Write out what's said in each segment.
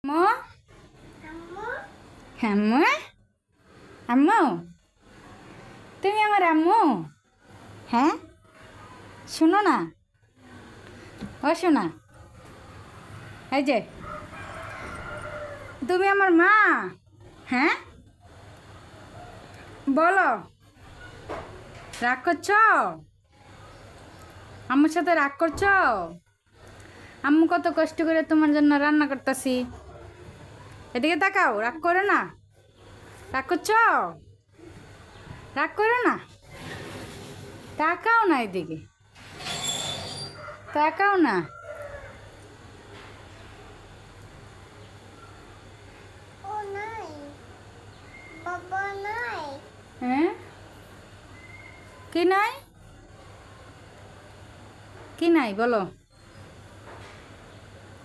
মো আম্মু আম্মু তুমি আমার আম্মু। হ্যাঁ শুনো না, ও শোনা, এই যে তুমি আমার মা। হ্যাঁ বলো, রাগ করছ? আম্মুর সাথে রাগ করছ? আম্মু কত কষ্ট করে তোমার জন্য রান্না করতেছি। এদিকে তাকাও, রাগ করো না। রাগ করছ? রাগ করো না, তাকাও না এদিকে, তাকাও না। হ্যাঁ কি নাই, কি নাই বলো?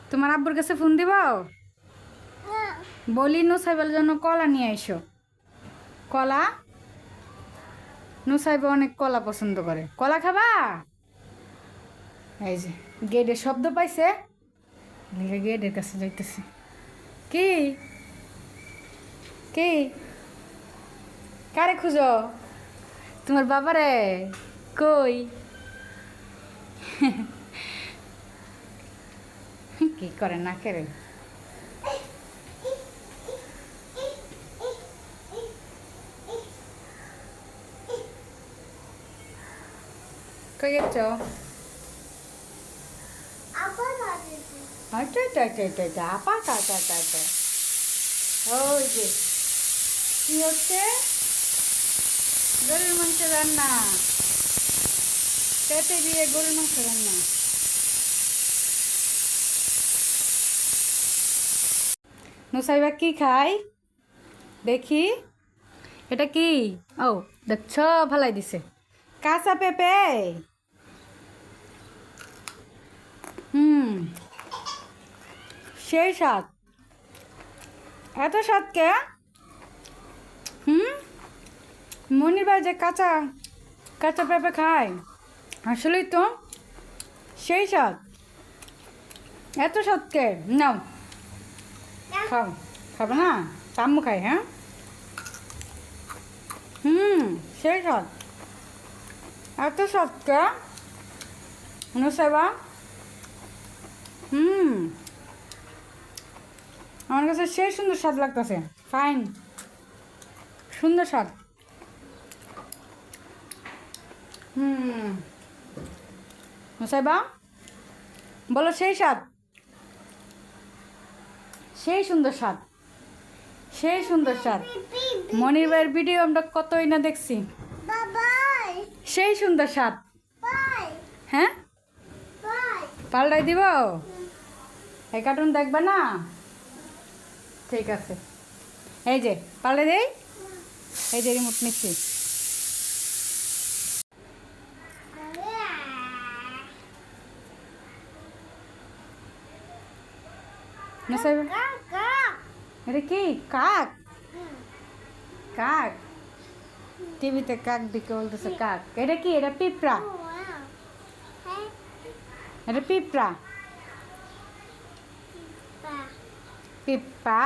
তোমার আব্বুর কাছে ফোন দিব, বলি নুসাইবের জন্য কলা নিয়ে এসো। কলা, নুসাইব অনেক কলা পছন্দ করে। কলা খাবা? এই যে গেটের শব্দ পাইছে, গেটের কাছে যাইতেছি। কি কি কারে খুঁজো? তোমার বাবারে? কই? কি করে না করে? কই গেছ? আচ্ছা আচ্ছা আচ্ছা আচ্ছা আচ্ছা আপা আচ্ছা আচ্ছা আচ্ছা। ওই যে কি হচ্ছে? গরুর মাংস রান্না, পেঁপে দিয়ে গরুর মাংস রান্না। নুসাইবা কি খাই দেখি? এটা কি? ও দেখছ, ভালাই দিছে কাঁচা পেঁপে। সেই স্বাদ, এত স্বাদ কে? মনির ভাই যে কাঁচা কাঁচা পেঁপে খায়, আসলেই তো সেই স্বাদ। এত স্বাদ কে? নাও খাও, খাবে না? আম্মু খাই। হ্যাঁ সেই স্বাদ, এত স্বাদ কে নুসাইবা? আমার কাছে সেই সুন্দর স্বাদ লাগতেছে। ফাইন, সুন্দর স্বাদ। নুসাইবা বলো সেই স্বাদ, সেই সুন্দর স্বাদ, সেই সুন্দর স্বাদ। মনির ভাইয়ের ভিডিও আমরা কতই না দেখছি, সেই সুন্দর স্বাদ। হ্যাঁ পাল্টাই দিব? এই কার্টুন দেখবে না? ঠিক আছে, এই যে পাল্টে দেই, এই যে রিমোট নিচ্ছি। এটা কি? কাক? কাক টিভিতে কাক দিকে বলতেছে কাক। এটা কি? এটা পিঁপড়া, এটা পিঁপড়া, পিঁপড়া।